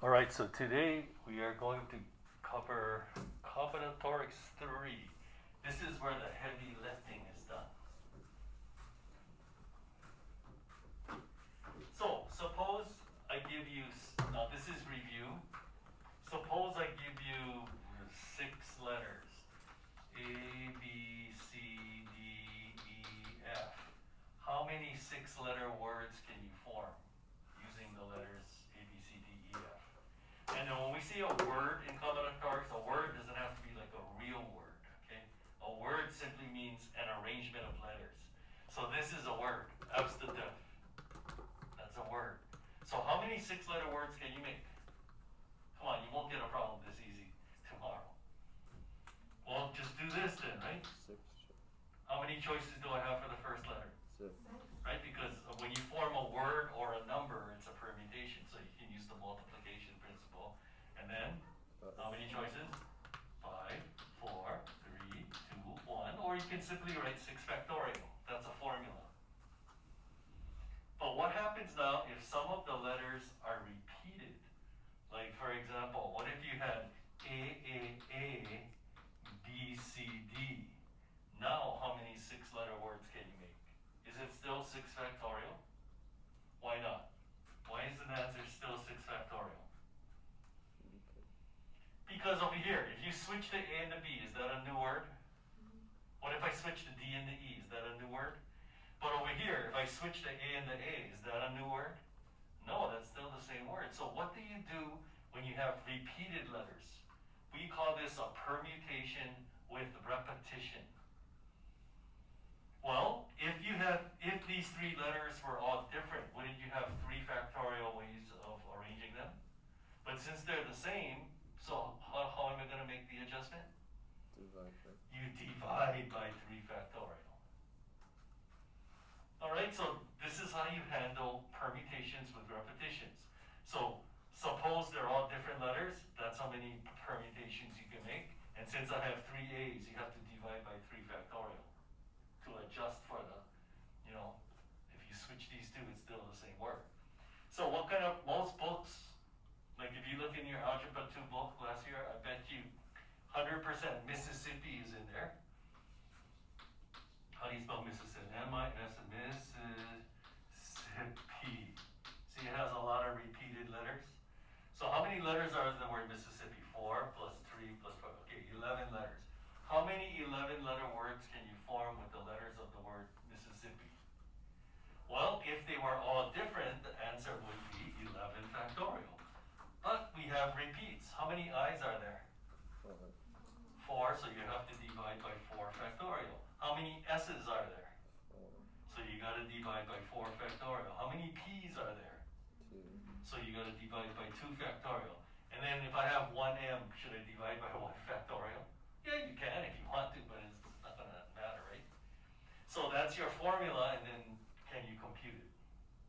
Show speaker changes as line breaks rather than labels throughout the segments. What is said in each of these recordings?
Alright, so today we are going to cover combinatorics 3. This is where the heavy lifting is done. So, suppose I give you, now this is review. Suppose I give you 6 letters, A, B, C, D, E, F. How many 6-letter words can you form using the letters A, B, C, D, E, F? And then when we see a word in combinatorics, a word doesn't have to be like a real word, okay? A word simply means an arrangement of letters. So this is a word, abstatif. That's a word. So how many 6-letter words can you make? Come on, you won't get a problem this easy tomorrow. Well, just do this then, right?
6.
How many choices do I have for the first letter?
6.
Right, because when you form a word or a number, it's a permutation, so you can use the multiplication principle. And then, how many choices? 5, 4, 3, 2, 1. Or you can simply write 6 factorial. That's a formula. But what happens now if some of the letters are repeated? Like, for example, what if you had A, B, C, D? Now, how many 6-letter words can you make? Is it still 6 factorial? Why not? Why is the answer still 6 factorial? Because over here, if you switch the A and the B, is that a new word? What if I switch the D and the E? Is that a new word? But over here, if I switch the A and the A, is that a new word? No, that's still the same word. So what do you do when you have repeated letters? We call this a permutation with repetition. Well, if these 3 letters were all different, wouldn't you have 3 factorial ways of arranging them? But since they're the same, so how am I going to make the adjustment?
Divide.
You divide by 3 factorial. Alright, so this is how you handle permutations with repetitions. So suppose they're all different letters, that's how many permutations you can make. And since I have 3 A's, you have to divide by 3 factorial to adjust for the, if you switch these two, it's still the same word. So what kind of, most books, like if you look in your Algebra 2 book last year, I bet you 100% Mississippi is in there. How do you spell Mississippi? Mississippi. See, it has a lot of repeated letters. So how many letters are in the word Mississippi? 4 plus 3 plus 4. Okay, 11 letters. How many 11-letter words can you form with the letters of the word Mississippi? Well, if they were all different, the answer would be 11 factorial. But we have repeats. How many I's are there? 4, so you have to divide by 4 factorial. How many S's are there?
4.
So you got to divide by 4 factorial. How many P's are there?
2.
So you got to divide by 2 factorial. And then if I have 1M, should I divide by 1 factorial? Yeah, you can if you want to, but it's not going to matter, right? So that's your formula, and then can you compute it?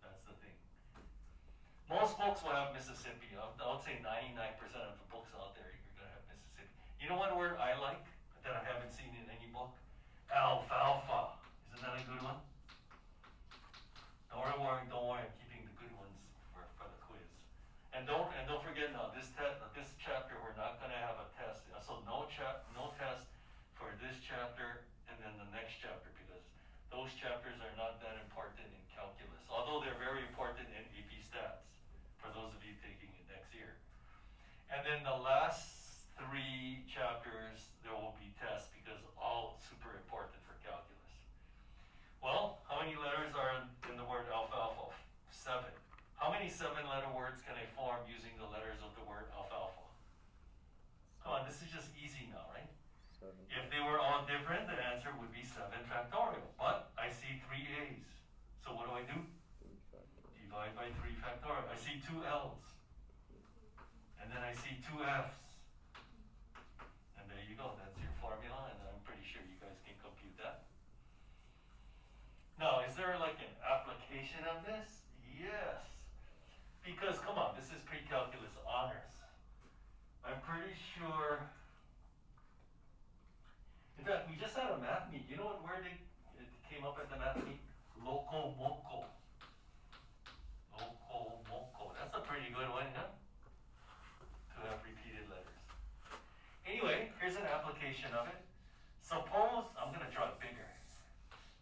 That's the thing. Most books will have Mississippi. I would say 99% of the books out there, you're going to have Mississippi. You know what word I like that I haven't seen in any book? Alfalfa. Isn't that a good one? Don't worry, I'm keeping the good ones for the quiz. And don't forget now, this chapter we're not going to have a test. So no test for this chapter and then the next chapter, because those chapters are not that important in calculus. Although they're very important in AP Stats for those of you taking it next year. And then the last 3 chapters there will be tests because all super important for calculus. Well, how many letters are in the word alfalfa? 7. How many 7-letter words can I form using the letters of the word alfalfa? Come on, this is just easy now, right?
7.
If they were all different, the answer would be 7 factorial. But I see 3 A's. So what do I do?
3 factorial.
Divide by 3 factorial. I see 2 L's. And then I see 2 F's. And there you go. That's your formula, and I'm pretty sure you guys can compute that. Now, is there like an application of this? Yes. Because, come on, this is pre-calculus honors. I'm pretty sure. In fact, we just had a math meet. You know what word it came up at the math meet? Locomoco. Locomoco. That's a pretty good one, huh? definition of it. Suppose, I'm gonna draw it bigger.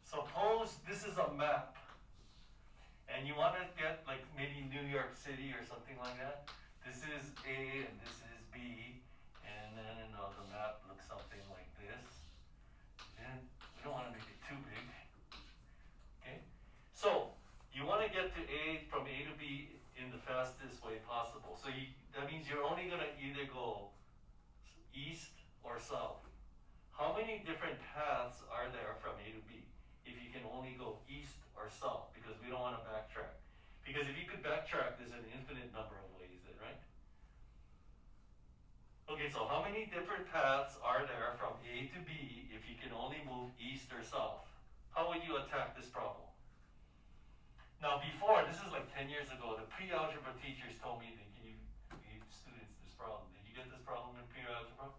Suppose this is a map, and you wanna get like maybe New York City or something like that. This is A and this is B, and then the map looks something like this. And we don't wanna make it too big, okay? So, you wanna get to A, from A to B in the fastest way possible. So that means you're only gonna either go east or south. How many different paths are there from A to B if you can only go east or south? Because we don't want to backtrack. Because if you could backtrack, there's an infinite number of ways, right? Okay, so how many different paths are there from A to B if you can only move east or south? How would you attack this problem? Now before, this is like 10 years ago, the pre-algebra teachers told me they gave students this problem. Did you get this problem in pre-algebra?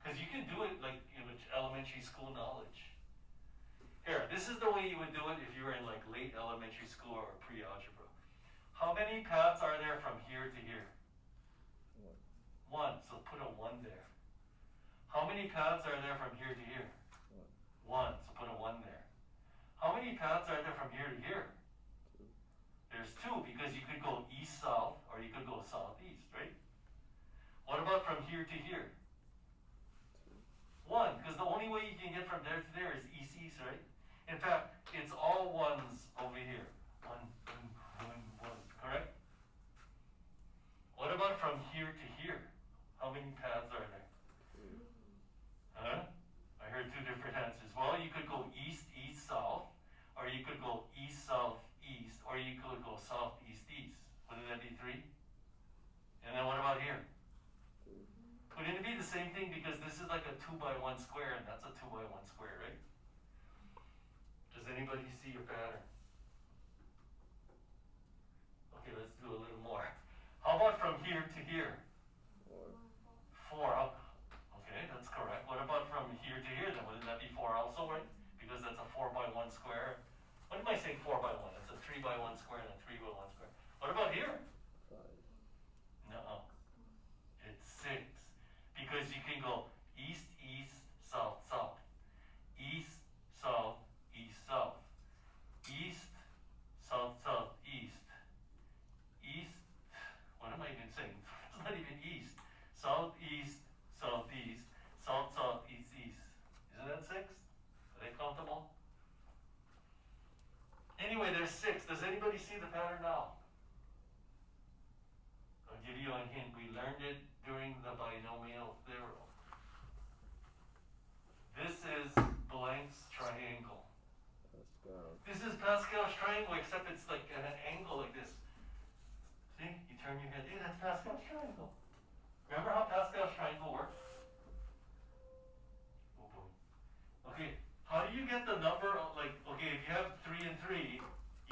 Because you can do it like in elementary school knowledge. Here, this is the way you would do it if you were in like late elementary school or pre-algebra. How many paths are there from here to here? One, so put a 1 there. How many paths are there from here to here? One, so put a 1 there. How many paths are there from here to here? There's 2, because you could go east-south or you could go southeast, right? What about from here to here? 1, because the only way you can get from there to there is east-east, right? In fact, it's all 1s over here. 1, 1, 1, 1, correct? What about from here to here? How many paths are there? Huh? I heard 2 different answers. Well, you could go east, east, south, or you could go east, south, east, or you could go south, east, east. Wouldn't that be 3? And then what about here? Wouldn't it be the same thing, because this is like a 2 by 1 square, and that's a 2 by 1 square, right? Does anybody see a pattern? Okay, let's do a little more. How about from here to here? 4 up. Okay, that's correct. What about from here to here then? Wouldn't that be 4 also, right? Because that's a 4 by 1 square. What am I saying 4 by 1? It's a 3 by 1 square and a 3 by 1 square. What about here?
5.
No. It's 6. Because you can go east, east, south, south. East, south, east, south. East, south, south, east. East, what am I even saying? It's not even east. Southeast, southeast, south, south, east, east. Isn't that 6? Are they countable? Anyway, there's 6. Does anybody see the pattern now? I'll give you a hint. We learned it during the binomial theorem. This is Planck's triangle.
Pascal.
This is Pascal's triangle, except it's like at an angle like this. See? You turn your head. Hey, that's Pascal's triangle. Remember how Pascal's triangle works? Oh boy. Okay, how do you get the number of, like, okay, if you have 3 and 3,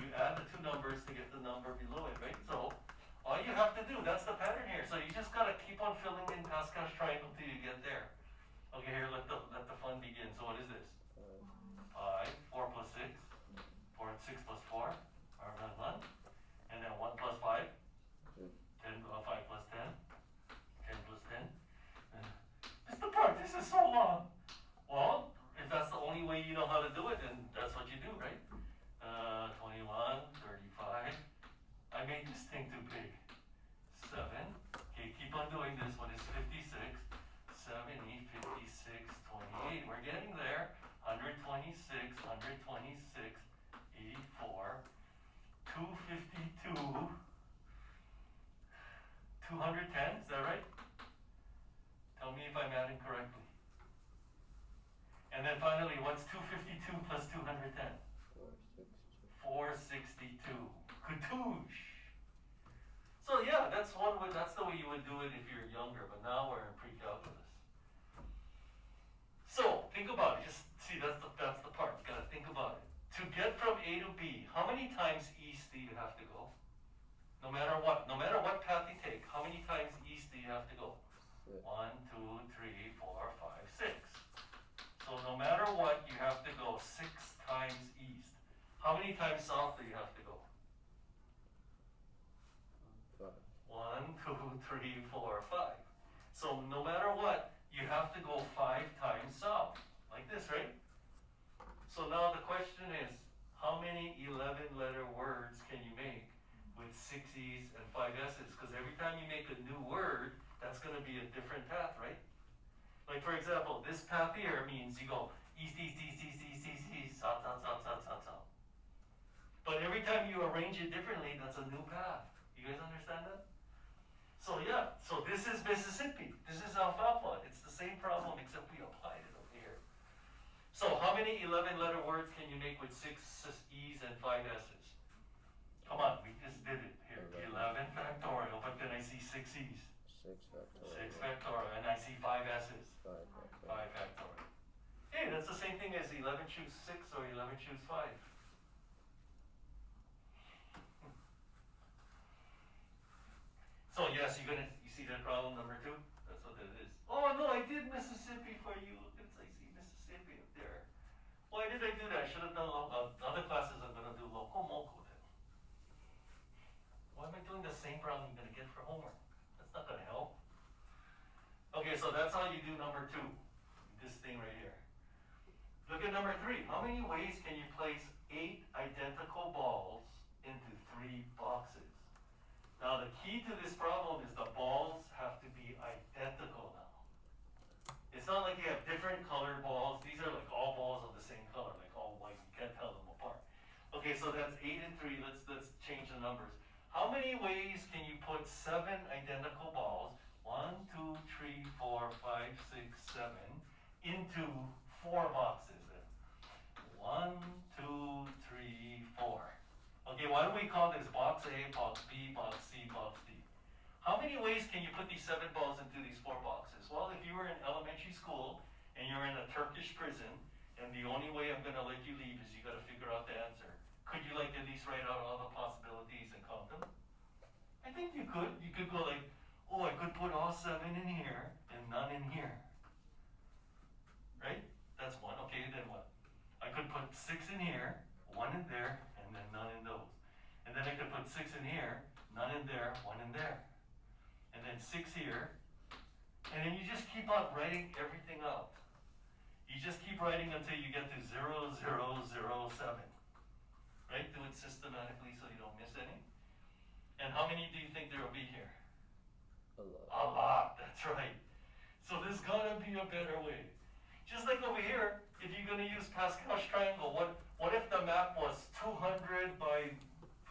you add the 2 numbers to get the number below it, right? So, all you have to do, that's the pattern here. So you just gotta keep on filling in Pascal's triangle till you get there. Okay, here, let the fun begin. So what is this? 5, 4 plus 6, 6 plus 4, or 1, and then 1 plus 5, 10, 5 plus 10, 10 plus 10. Mr. Park, this is so long. Well, if that's the only way you know how to do it, then that's what you do, right? 21, 35. I made this thing too big. 7. Okay, keep on doing this. What is 56? 70, 56, 28. We're getting there. 126, 126, 84, 252, 210. Is that right? Tell me if I'm adding correctly. And then finally, what's 252 plus 210? 462. Katoosh. So yeah, that's one way. That's the way you would do it if you're younger. But now we're in pre-calculus. So think about it. Just see, that's the part. You gotta think about it. To get from A to B, how many times east do you have to go? No matter what path you take, how many times east do you have to go? 1, 2, 3, 4, 5, 6. So no matter what, you have to go 6 times east. How many times south do you have to go?
5.
1, 2, 3, 4, 5. So no matter what, you have to go 5 times south, like this, right? So now the question is, how many 11-letter words can you make with 6 E's and 5 S's? Because every time you make a new word, that's going to be a different path, right? Like for example, this path here means you go east, east, east, east, east, east, east, south, south, south, south, south, south. But every time you arrange it differently, that's a new path. You guys understand that? So yeah, so this is Mississippi. This is alfalfa. It's the same problem except we applied it over here. So how many 11-letter words can you make with 6 E's and 5 S's? Come on, we just did it here. 11 factorial, but then I see 6 E's.
6 factorial.
6 factorial, and I see 5 S's.
5 factorial.
5 factorial. Hey, that's the same thing as 11 choose 6 or 11 choose 5. So yes, you see that problem number 2? That's what it is. Oh no, I did Mississippi for you. Look, I see Mississippi up there. Why did I do that? I should have done other classes. I'm going to do local moco then. Why am I doing the same problem you're going to get for homework? That's not going to help. Okay, so that's how you do number 2. This thing right here. Look at number 3. How many ways can you place 8 identical balls into 3 boxes? Now the key to this problem is the balls have to be identical now. It's not like you have different colored balls. These are like all balls of the same color, like all white. You can't tell them apart. Okay, so that's 8 and 3. Let's change the numbers. How many ways can you put 7 identical balls, 1, 2, 3, 4, 5, 6, 7, into 4 boxes then? 1, 2, 3, 4. Okay, why don't we call this box A, box B, box C, box D? How many ways can you put these 7 balls into these 4 boxes? Well, if you were in elementary school and you're in a Turkish prison, and the only way I'm going to let you leave is you got to figure out the answer. Could you like at least write out all the possibilities and count them? I think you could. You could go like, oh, I could put all 7 in here and none in here. Right? That's one. Okay, then what? I could put 6 in here, 1 in there, and then none in those. And then I could put 6 in here, none in there, 1 in there. And then 6 here. And then you just keep on writing everything out. You just keep writing until you get to 0, 0, 0, 7. Right? Do it systematically so you don't miss any. And how many do you think there will be here?
A lot.
A lot, that's right. So there's gotta be a better way. Just like over here, if you're gonna use Pascal's triangle, what if the map was 200 by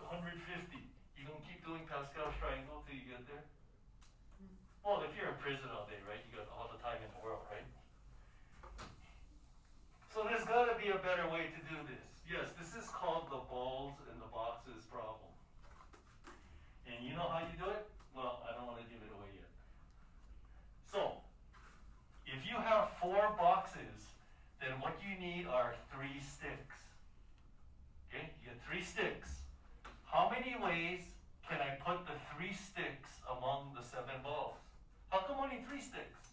150? You gonna keep doing Pascal's triangle till you get there? Well, if you're in prison all day, right? You got all the time in the world, right? So there's gotta be a better way to do this. Yes, this is called the balls and the boxes problem. And you know how you do it? Well, I don't want to give it away yet. So, if you have 4 boxes, then what you need are 3 sticks. Okay, you get 3 sticks. How many ways can I put the 3 sticks among the 7 balls? How come only 3 sticks?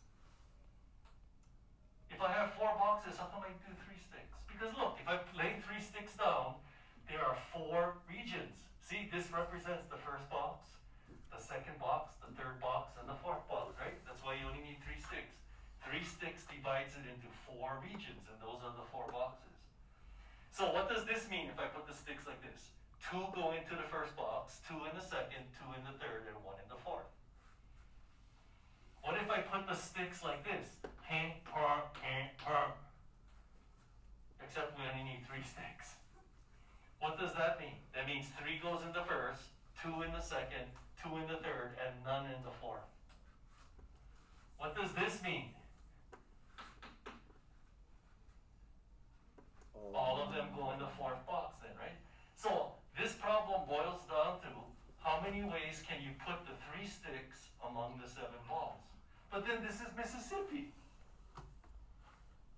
If I have 4 boxes, how come I do 3 sticks? Because look, if I lay 3 sticks down, there are 4 regions. See, this represents the first box, the second box, the third box, and the 4th box, right? That's why you only need 3 sticks. 3 sticks divides it into 4 regions, and those are the 4 boxes. So what does this mean if I put the sticks like this? 2 go into the first box, 2 in the second, 2 in the third, and 1 in the 4th. What if I put the sticks like this? Except we only need 3 sticks. What does that mean? That means 3 goes in the first, 2 in the second, 2 in the third, and none in the 4th. What does this mean? All of them go in the 4th box then, right? So this problem boils down to how many ways can you put the 3 sticks among the 7 balls? But then this is Mississippi.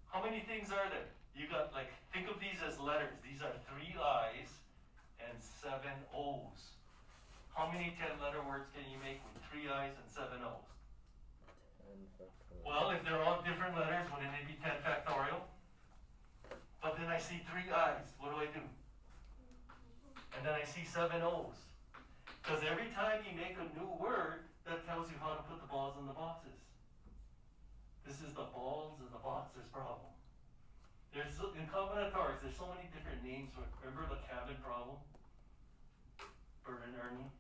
How many things are there? You got like, think of these as letters. These are 3 I's and 7 O's. How many 10-letter words can you make with 3 I's and 7 O's?
10 factorial.
Well, if they're all different letters, wouldn't it be 10 factorial? But then I see 3 I's. What do I do? And then I see 7 O's. Because every time you make a new word, that tells you how to put the balls in the boxes. This is so in combinatorics, there's so many different names. Remember the cabin problem? Bert and Ernie?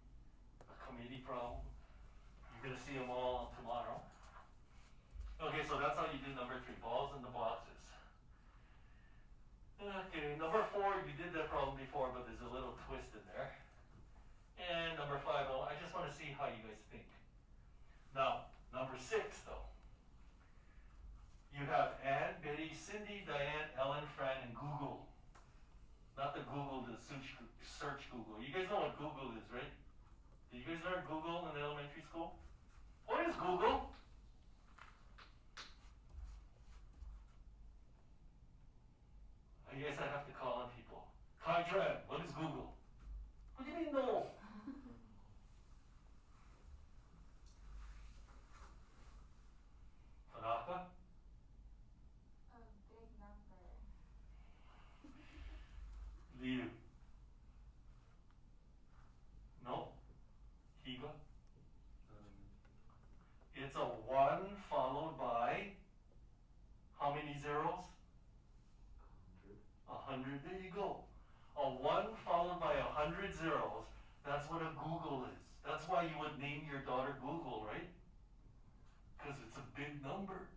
A committee problem? You're gonna see them all tomorrow. Okay, so that's how you do number 3, balls in the boxes. Okay, number 4, you did that problem before, but there's a little twist in there. And number 5, well, I just want to see how you guys think. Now, number 6, though. You have Ann, Betty, Cindy, Diane, Ellen, Fran, and Google. Not the Google, the search Google. You guys know what Google is, right? Did you guys learn Google in elementary school? What is Google? I guess I have to call on people. Contrad, what is Google? What do you mean no? Tanaka?
A big number.
Liu? No? Higa? It's a 1 followed by how many zeros? 100. There you go. A 1 followed by 100 zeros. That's what a Google is. That's why you would name your daughter Google, right? Because it's a big number.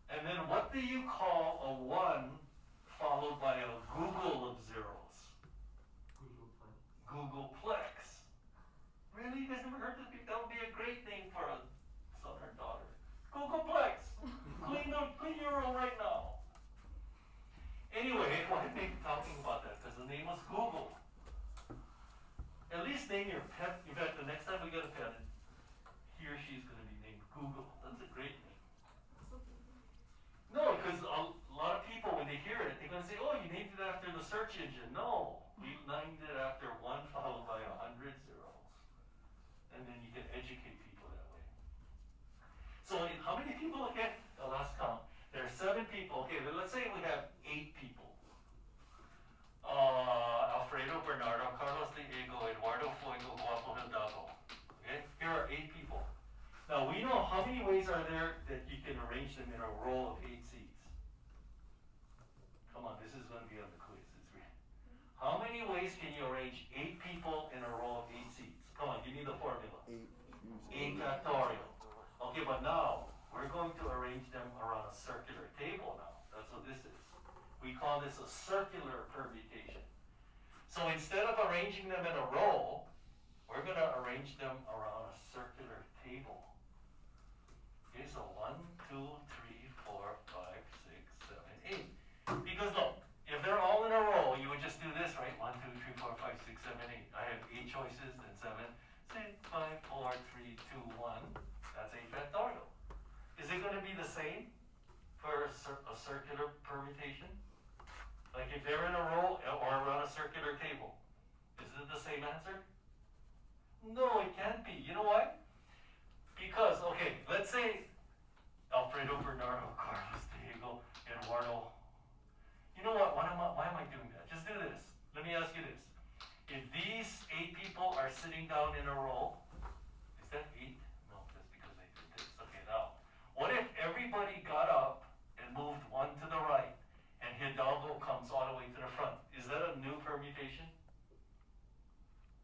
And then what do you call a 1 followed by a Google of zeros? Googleplex. Really? You guys never heard this? That would be a great name for a son or daughter. Googleplex. Clean your room right now. Anyway, why am I talking about that? Because the name was Google. At least name your pet. In fact, the next time we get a pet, he or she's going to be named Google. That's a great name. No, because a lot of people, when they hear it, they're going to say, oh, you named it after the search engine. No, we named it after 1 followed by 100 zeros. And then you can educate people that way. So how many people again? The last count. There are 7 people. Okay, let's say we have 8 people. Alfredo, Bernardo, Carlos Diego, Eduardo, Fuego, Guapo, Hidalgo. Okay, here are 8 people. Now we know how many ways are there that you can arrange them in a row of 8 seats. Come on, this is going to be on the quiz. How many ways can you arrange 8 people in a row of 8 seats? Come on, give me the formula. 8 factorial. Okay, but now we're going to arrange them around a circular table now. That's what this is. We call this a circular permutation. So instead of arranging them in a row, we're going to arrange them around a circular table. Okay, so 1, 2, 3, 4, 5, 6, 7, 8. Because look, if they're all in a row, you would just do this, right? 1, 2, 3, 4, 5, 6, 7, 8. I have 8 choices, then 7, 6, 5, 4, 3, 2, 1. That's 8 factorial. Is it going to be the same for a circular permutation? Like if they're in a row or around a circular table, is it the same answer? No, it can't be. You know why? Because, okay, let's say Alfredo, Bernardo, Carlos, Diego, Eduardo. You know what? Why am I doing that? Just do this. Let me ask you this. If these 8 people are sitting down in a row, is that 8? No, that's because they did this. Okay, now, what if everybody got up and moved 1 to the right, and Hidalgo comes all the way to the front? Is that a new permutation?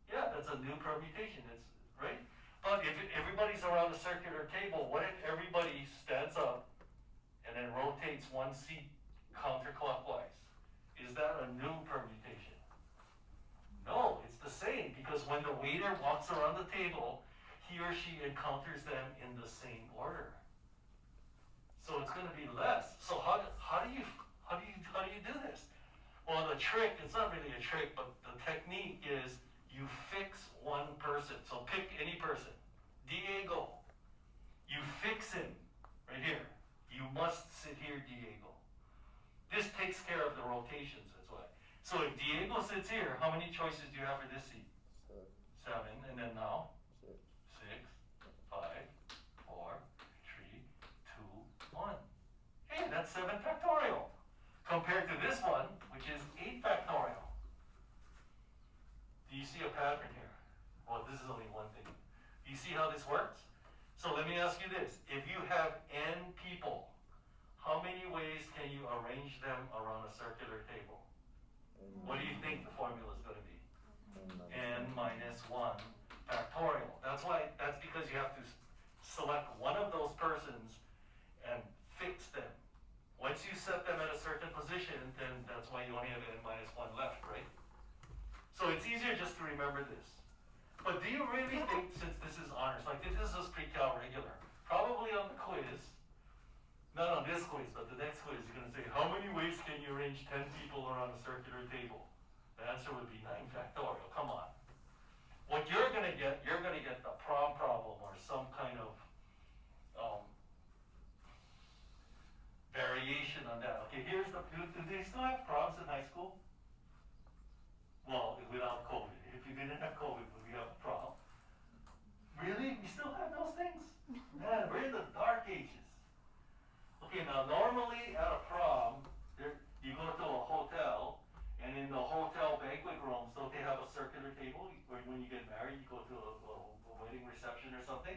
Yeah, that's a new permutation. It's right. But if everybody's around a circular table, what if everybody stands up and then rotates 1 seat counterclockwise? Is that a new permutation? No, it's the same, because when the waiter walks around the table, he or she encounters them in the same order. So it's going to be less. So how do you do this? Well, the trick, it's not really a trick, but the technique is you fix 1 person. So pick any person. Diego. You fix him right here. You must sit here, Diego. This takes care of the rotations, that's why. So if Diego sits here, how many choices do you have for this seat? 7. And then now? 6, 5, 4, 3, 2, 1. Hey, that's 7 factorial. Compared to this one, which is 8 factorial. Do you see a pattern here? Well, this is only one thing. Do you see how this works? So let me ask you this. If you have n people, how many ways can you arrange them around a circular table? What do you think the formula is going to be? N minus 1 factorial. That's because you have to select one of those persons and fix them. Once you set them at a certain position, then that's why you only have N minus 1 left, right? So it's easier just to remember this. But do you really think, since this is honors, like this is just pre-cal regular, probably on the quiz, not on this quiz, but the next quiz, you're going to say, how many ways can you arrange 10 people around a circular table? The answer would be 9 factorial. Come on. What you're going to get the prom problem or some kind of variation on that. Okay, here's do they still have proms in high school? Well, without COVID. If you didn't have COVID, would we have a prom? Really? We still have those things? Man, we're in the dark ages. Okay, now normally at a prom, you go to a hotel, and in the hotel banquet rooms, don't they have a circular table? Where when you get married, you go to a wedding reception or something.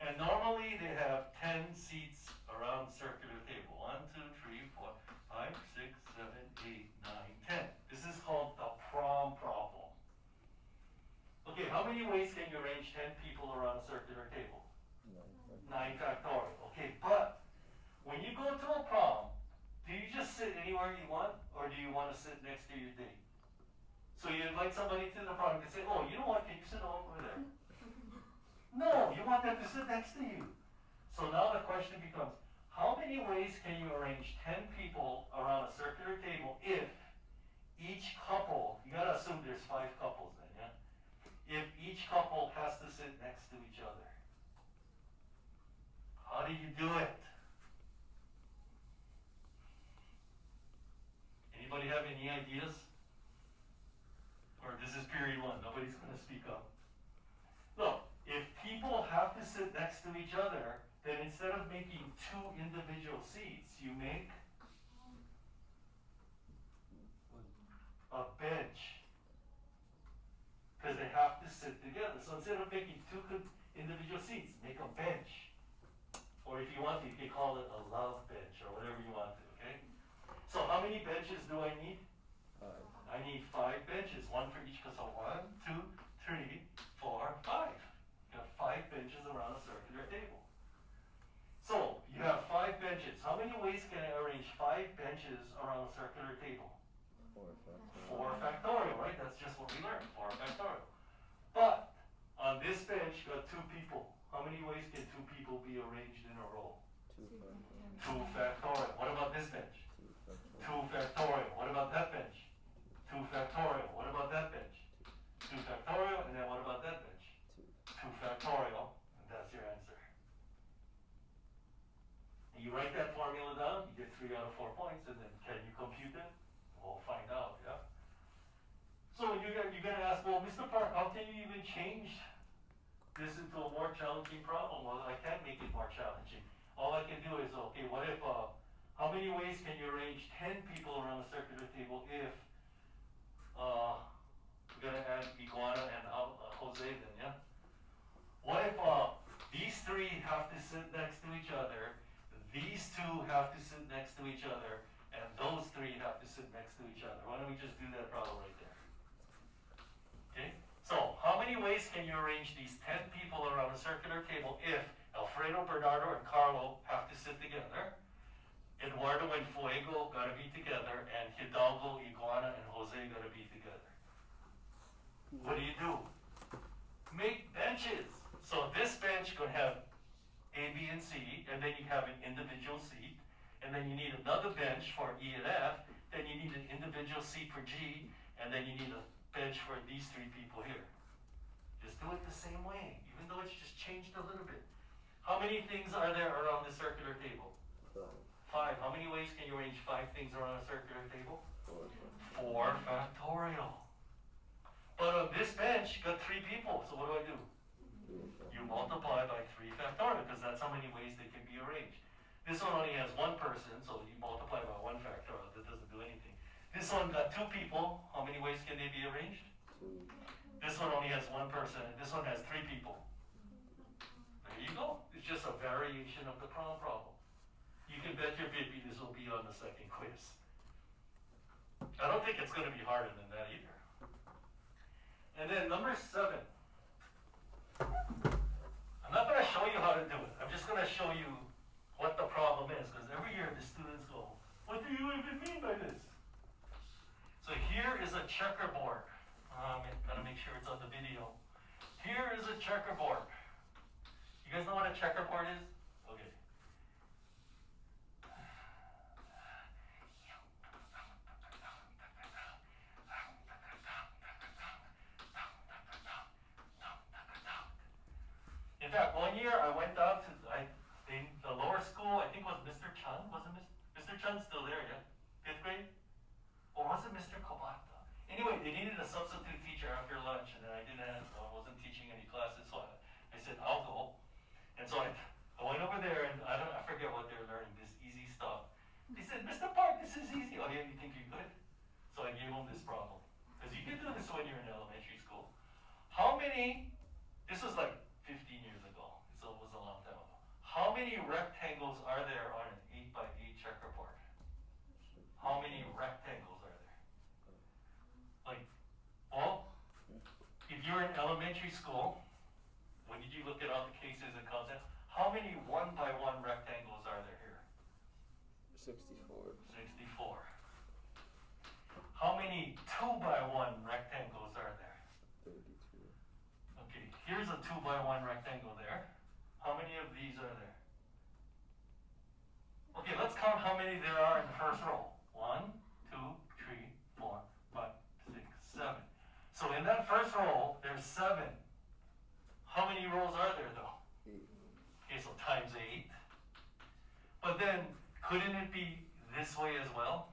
And normally they have 10 seats around the circular table. 1, 2, 3, 4, 5, 6, 7, 8, 9, 10. This is called the prom problem. Okay, how many ways can you arrange 10 people around a circular table? 9 factorial. Okay, but when you go to a prom, do you just sit anywhere you want, or do you want to sit next to your date? So you invite somebody to the prom and say, oh, you know what, can you sit over there? No, you want them to sit next to you. So now the question becomes, how many ways can you arrange 10 people around a circular table if each couple, you gotta assume there's 5 couples then, yeah? If each couple has to sit next to each other? How do you do it? Anybody have any ideas? Or this is period 1, nobody's gonna speak up. Look, if people have to sit next to each other, then instead of making 2 individual seats, you make a bench. Because they have to sit together. So instead of making 2 individual seats, make a bench. Or if you want to, you can call it a love bench or whatever you want to, okay? So how many benches do I need?
5.
I need 5 benches, 1 for each. So 1, 2, 3, 4, 5. You have 5 benches around a circular table. So you have 5 benches. How many ways can I arrange 5 benches around a circular table? 4 factorial, right? That's just what we learned, 4 factorial. But on this bench, you got 2 people. How many ways can 2 people be arranged in a row? 2 factorial. What about this bench? 2 factorial. What about that bench? 2 factorial. What about that bench? 2 factorial. And then what about that bench? 2 factorial. And that's your answer. And you write that formula down, you get 3 out of 4 points, and then can you compute it? We'll find out, yeah? So you're gonna ask, well, Mr. Park, how can you even change this into a more challenging problem? Well, I can't make it more challenging. All I can do is, okay, what if, how many ways can you arrange 10 people around a circular table if, we're gonna add Iguana and Jose then, yeah? What if, these 3 have to sit next to each other, these 2 have to sit next to each other, and those 3 have to sit next to each other? Why don't we just do that problem right there? Okay, so how many ways can you arrange these 10 people around a circular table if Alfredo, Bernardo, and Carlo have to sit together, Eduardo and Fuego gotta be together, and Hidalgo, Iguana, and Jose gotta be together? What do? Make benches. So this bench could have A, B, and C, and then you have an individual seat, and then you need another bench for E and F, then you need an individual seat for G, and then you need a bench for these 3 people here. Just do it the same way, even though it's just changed a little bit. How many things are there around the circular table? 5. How many ways can you arrange 5 things around a circular table? 4 factorial. But on this bench, you got 3 people, so what do? You multiply by 3 factorial, because that's how many ways they can be arranged. This one only has 1 person, so you multiply by 1 factorial. That doesn't do anything. This one got 2 people. How many ways can they be arranged?
2.
This one only has 1 person, and this one has 3 people. There you go. It's just a variation of the prom problem. You can bet your baby this will be on the second quiz. I don't think it's going to be harder than that either. And then number 7. I'm not going to show you how to do it. I'm just going to show you what the problem is, because every year the students go, what do you even mean by this? So here is a checkerboard. Gotta make sure it's on the video. Here is a checkerboard. You guys know what a checkerboard is? Okay. In fact, one year I went down to the lower school. I think it was Mr. Chun. Wasn't Mr. Chun's still there? Yeah, 5th grade, or was it Mr. Kobata? Anyway, they needed a substitute teacher after lunch, and then I wasn't teaching any classes, so I said I'll go. And so I went over there, and I forget what they were learning. This easy stuff. They said, Mr. Park, this is easy. Oh yeah, you think you're good? So I gave them this problem, because you can do this when you're in elementary school. How many? This was like 15 years ago, so it was a long time ago. How many rectangles are there on an 8x8 checkerboard? How many rectangles are there? Like, well, if you're in elementary school, when did you look at all the cases and content? How many 1x1 rectangles are there here?
64.
64. How many 2x1 rectangles are there?
32.
Okay, here's a 2x1 rectangle there. How many of these are there? Okay, let's count how many there are in the first row. 1, 2, 3, 4, 5, 6, 7. So in that first row, there's 7. How many rows are there though?
8.
Okay, so times 8. But then, couldn't it be this way as well?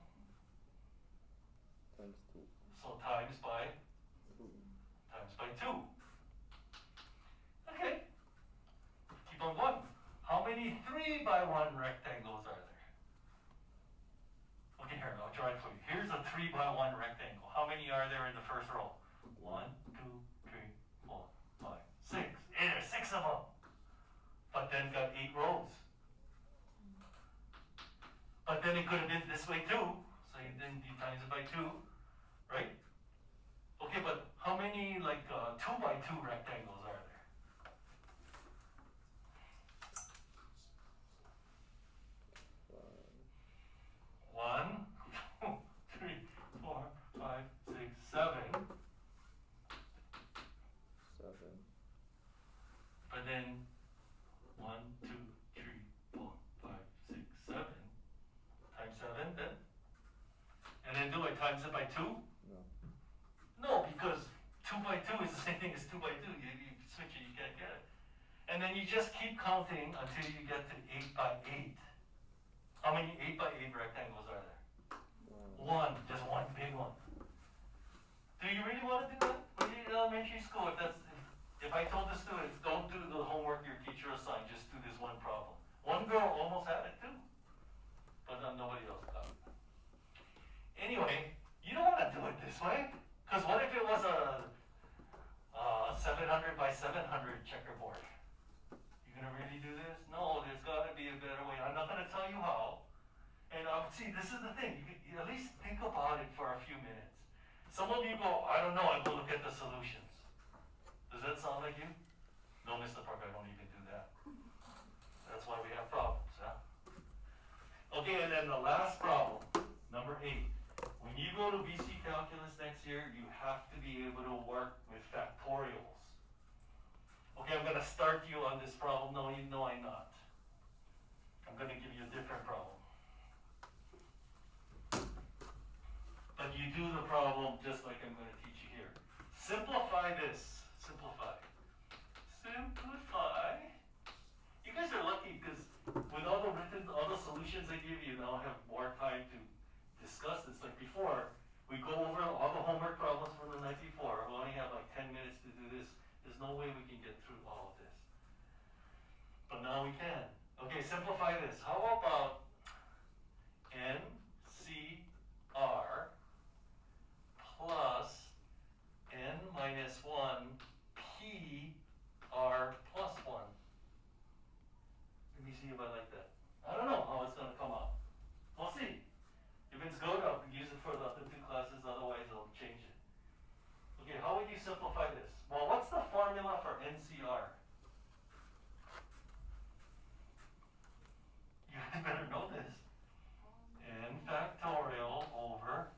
Times 2.
So times by
2.
2. Okay. Keep on going. How many 3x1 rectangles are there? Okay, here, I'll draw it for you. Here's a 3x1 rectangle. How many are there in the first row? 1, 2, 3, 4, 5, 6. Hey, there's 6 of them. But then got 8 rows. But then it could have been this way too. So then you times it by 2, right? Okay, but how many like 2x2 rectangles are there? 1, 2, 3, 4, 5, 6, 7.
7.
But then 1, 2, 3, 4, 5, 6, 7 times 7 then? And then do I times it by 2?
No.
No, because 2 by 2 is the same thing as 2 by 2. You switch it, you can't get it. And then you just keep counting until you get to 8 by 8. How many 8 by 8 rectangles are there? 1, just one big one. Do you really want to do that? When you're in elementary school, if I told the students, don't do the homework your teacher assigned, just do this one problem. One girl almost had it too, but nobody else got it. Anyway, you don't want to do it this way, because what if it was a 700 by 700 checkerboard? You gonna really do this? No, there's got to be a better way. I'm not gonna tell you how. And see, this is the thing. You at least think about it for a few minutes. Some of you go, I don't know, I go look at the solutions. Does that sound like you? No, Mr. Park, I don't even do that. That's why we have problems, huh? Okay, and then the last problem, number 8. When you go to BC Calculus next year, you have to be able to work with factorials. Okay, I'm going to start you on this problem. No, I'm not. I'm going to give you a different problem. But you do the problem just like I'm going to teach you here. Simplify this. Simplify. Simplify. You guys are lucky because with all the solutions I give you, now I have more time to discuss this. Like before, we go over all the homework problems from the night before. We only have like 10 minutes to do this. There's no way we can get through all of this. But now we can. Okay, simplify this. How about NCR plus N minus 1 PR plus 1? Let me see if I like that. I don't know how it's going to NCR? You guys better know this. N factorial over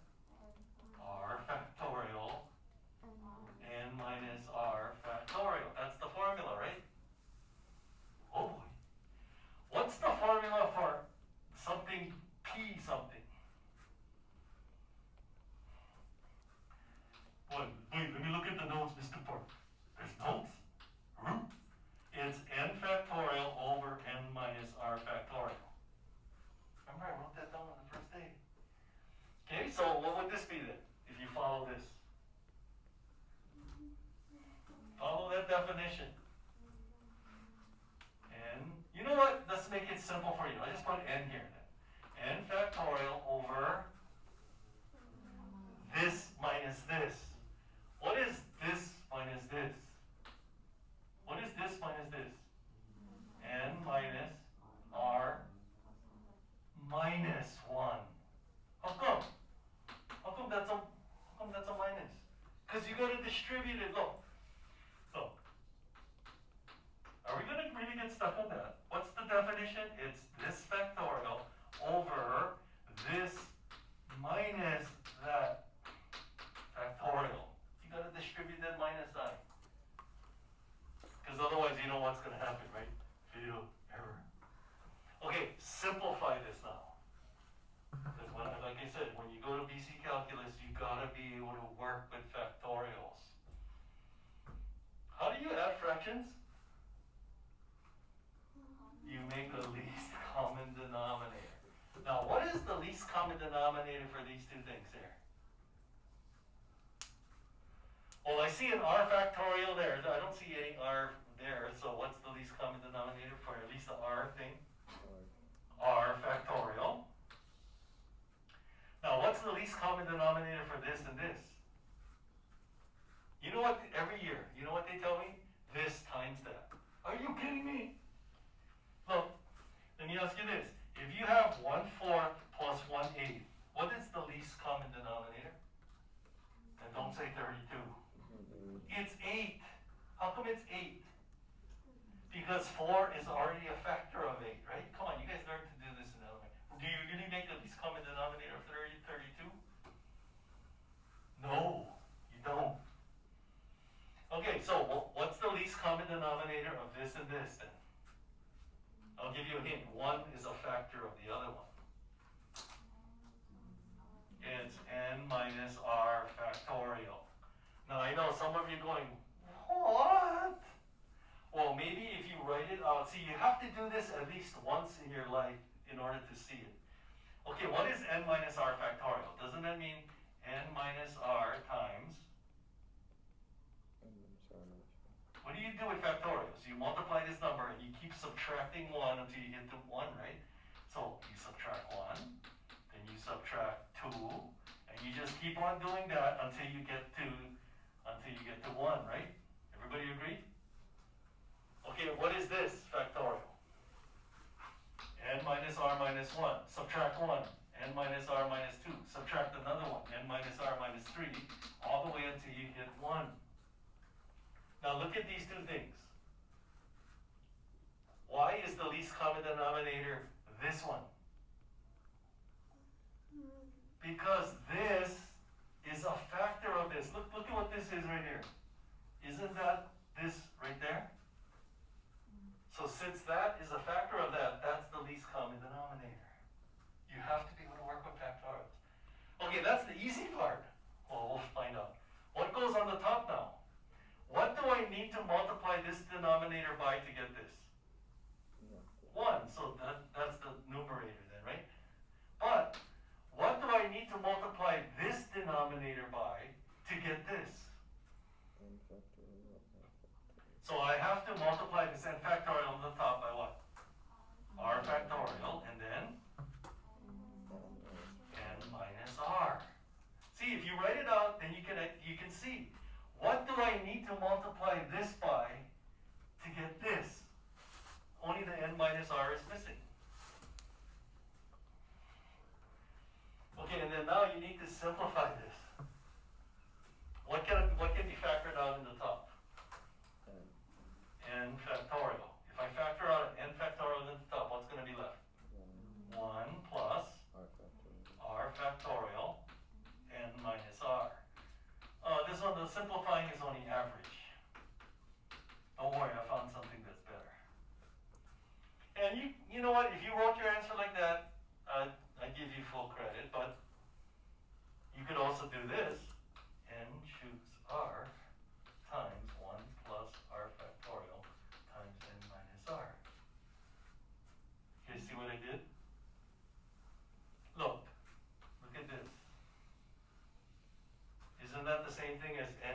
R factorial N minus R factorial. That's the formula, right? Oh boy. What's the formula for something P something? Wait, let me look at the notes, Mr. Park. There's notes? It's N factorial over N minus R factorial. Remember I wrote that down on the first day. Okay, so what would this be then, if you follow this? Follow that definition. And you know what? Let's make it simple for you. I just put N here then. N factorial over this minus this. What is this minus this? What is this minus this? N minus R minus 1. How come? How come that's a minus? Because you got to distribute it. Look. So, are we going to really get stuck on that? What's the definition? It's this factorial over this minus that factorial. You got to distribute that minus sign. Because otherwise you know what's going to happen, right? Fatal error. Okay, simplify this now. Because like I said, when you go to BC Calculus, you got to be able to work with factorials. How do you add fractions? You make the least common denominator. Now, what is the least common denominator for these two things here? Well, I see an R factorial there. I don't see any R there. So what's the least common denominator for at least the R thing? R factorial. Now, what's the least common denominator for this and this? You know what, every year, you know what they tell me? This times that. Are you kidding me? Look, let me ask you this. If you have 1/4 plus 1/8, what is the least common denominator? And don't say 32. It's 8. How come it's 8? Because 4 is already a factor of 8, right? Come on, you guys learned to do this in elementary. Do you really make the least common denominator of 32? No, you don't. Okay, so what's the least common denominator of this and this then? I'll give you a hint. 1 is a factor of the other one. It's N minus R factorial. Now I know some of you going, what? Well, maybe if you write it out, see, you have to do this at least once in your life in order to see it. Okay, what is N minus R factorial? Doesn't that mean N minus R times? What do you do with factorials? You multiply this number and you keep subtracting 1 until you get to 1, right? So you subtract 1, then you subtract 2, and you just keep on doing that until you get to 1, right? Everybody agree? Okay, what is this factorial? N minus R minus 1. Subtract 1. N minus R minus 2. Subtract another one. N minus R minus 3. All the way until you get 1. Now look at these two things. Why is the least common denominator this one? Because this is a factor of this. Look at what this is right here. Isn't that this right there? So since that is a factor of that, that's the least common denominator. You have to be able to work with factorials. Okay, that's the easy part. Well, we'll find out. What goes on the top now? What do I need to multiply this denominator by to get this? 1. So that's the numerator then, right? But what do I need to multiply this denominator by to get this? So I have to multiply this N factorial on the top by what? R factorial, and then N minus R. See, if you write it out, then you can see. What do I need to multiply this by to get this? Only the N minus R is missing. Okay, and then now you need to simplify this. What can be factored out in the top?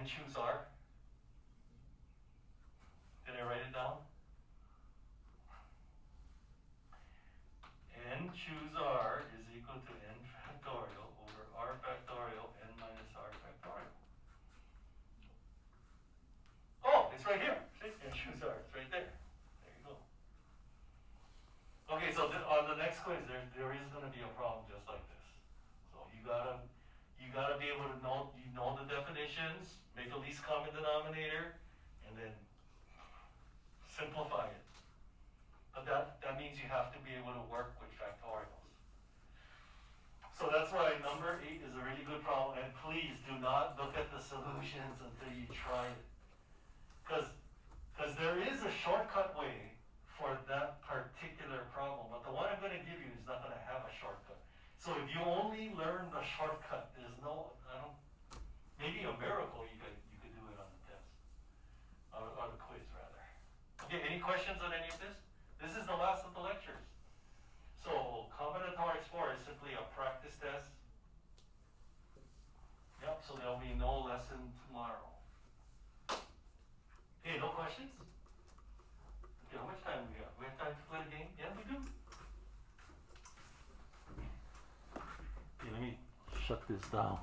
n choose r? Did I write it down? N choose r is equal to n factorial over r factorial n minus r factorial. Oh, it's right here. See, n choose r, it's right there. There you go. Okay, so on the next quiz, there is going to be a problem just like this. So you gotta be able to know the definitions, make a least common denominator, and then simplify it. But that means you have to be able to work with factorials. So that's why number 8 is a really good problem, and please do not look at the solutions until you try it. Because there is a shortcut way for that particular problem, but the one I'm going to give you is not going to have a shortcut. So if you only learn the shortcut, there's no, maybe a miracle you could do it on the test, or the quiz rather. Okay, any questions on any of this? This is the last of the lectures. So combinatorics 4 is simply a practice test. Yep, so there'll be no lesson tomorrow. Okay, no questions? Okay, how much time do we have? We have time to play the game? Yeah, we do. Okay, let me shut this down.